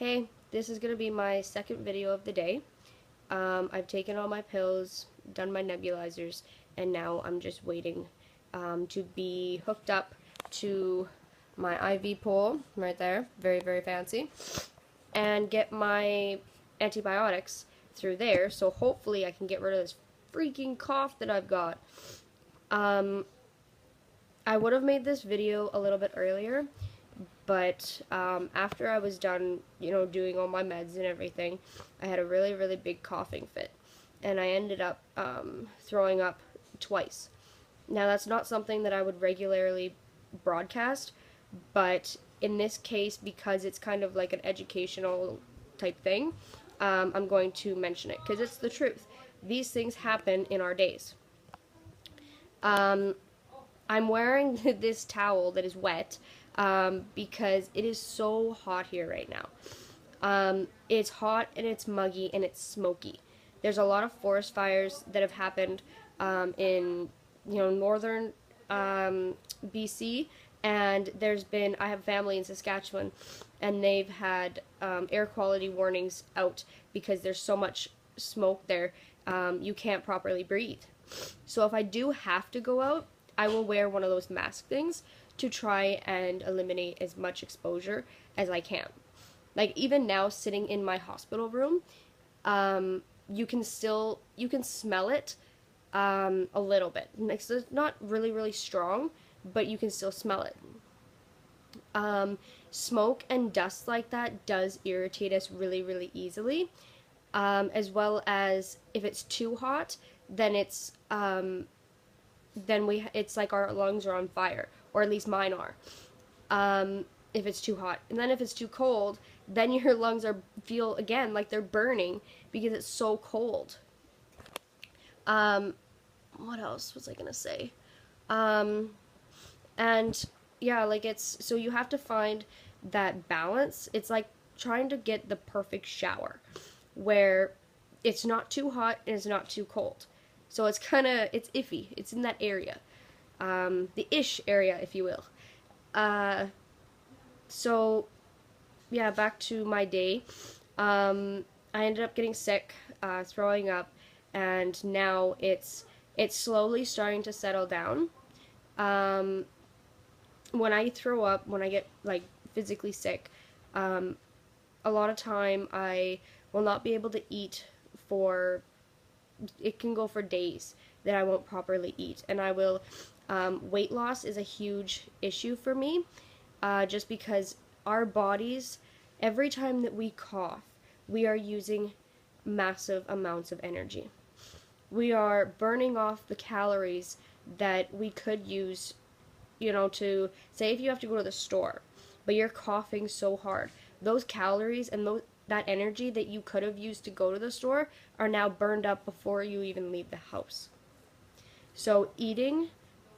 Hey, this is going to be my second video of the day. I've taken all my pills, done my nebulizers, and now I'm just waiting to be hooked up to my IV pole right there, very, very fancy, and get my antibiotics through there, so hopefully I can get rid of this freaking cough that I've got. I would have made this video a little bit earlier, but after I was done, doing all my meds and everything, I had a really, really big coughing fit, and I ended up throwing up twice. Now, that's not something that I would regularly broadcast, but in this case, because it's kind of like an educational type thing, I'm going to mention it, because it's the truth. These things happen in our days. I'm wearing this towel that is wet because it is so hot here right now. It's hot and it's muggy and it's smoky. There's a lot of forest fires that have happened in northern BC, and I have family in Saskatchewan, and they've had air quality warnings out because there's so much smoke there, you can't properly breathe. So if I do have to go out, I will wear one of those mask things to try and eliminate as much exposure as I can. Like, even now, sitting in my hospital room, you can smell it a little bit. It's not really, really strong, but you can still smell it. Smoke and dust like that does irritate us really, really easily. As well as if it's too hot, then it's like our lungs are on fire, or at least mine are. If it's too hot, and then if it's too cold, then your lungs feel again like they're burning because it's so cold. What else was I gonna say? And yeah, like, so you have to find that balance. It's like trying to get the perfect shower where it's not too hot and it's not too cold. So it's iffy. It's in that area. The ish area, if you will. So, yeah, back to my day. I ended up getting sick, throwing up, and now it's slowly starting to settle down. When I throw up, when I get, like, physically sick, a lot of time I will not be able to eat it can go for days that I won't properly eat. And weight loss is a huge issue for me, just because our bodies, every time that we cough, we are using massive amounts of energy. We are burning off the calories that we could use, to say if you have to go to the store, but you're coughing so hard, those calories and that energy that you could have used to go to the store are now burned up before you even leave the house. So eating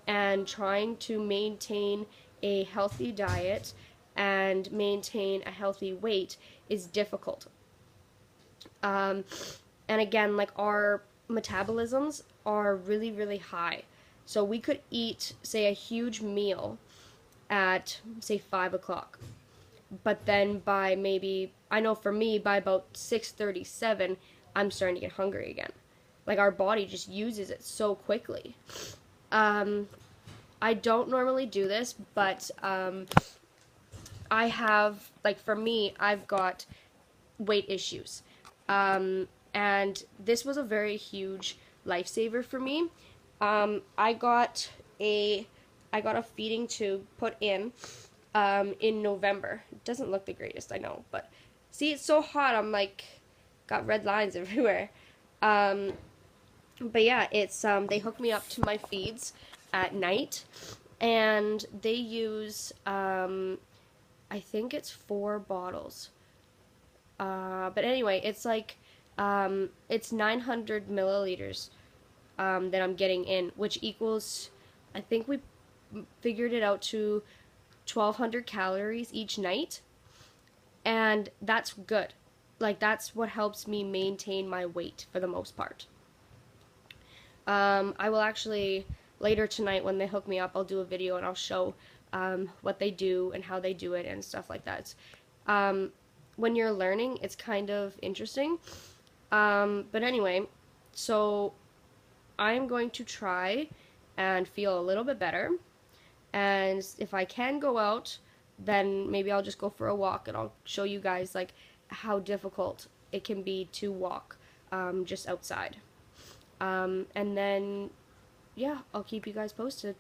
and trying to maintain a healthy diet and maintain a healthy weight is difficult. And again, like, our metabolisms are really, really high. So we could eat, say, a huge meal at, say, 5 o'clock. But then by maybe, I know for me, by about 6:37, I'm starting to get hungry again. Like, our body just uses it so quickly. I don't normally do this, but I have, like, for me, I've got weight issues. And this was a very huge lifesaver for me. I got a feeding tube put in November. It doesn't look the greatest, I know, but see, it's so hot, I'm like, got red lines everywhere. But yeah, it's they hook me up to my feeds at night, and they use I think it's 4 bottles. But anyway, it's like it's 900 milliliters that I'm getting in, which equals, I think we figured it out to 1,200 calories each night, and that's good. Like, that's what helps me maintain my weight for the most part. I will actually, later tonight when they hook me up, I'll do a video and I'll show what they do and how they do it and stuff like that. when you're learning, it's kind of interesting. But anyway, so I'm going to try and feel a little bit better. And if I can go out, then maybe I'll just go for a walk and I'll show you guys like how difficult it can be to walk just outside. And then, yeah, I'll keep you guys posted.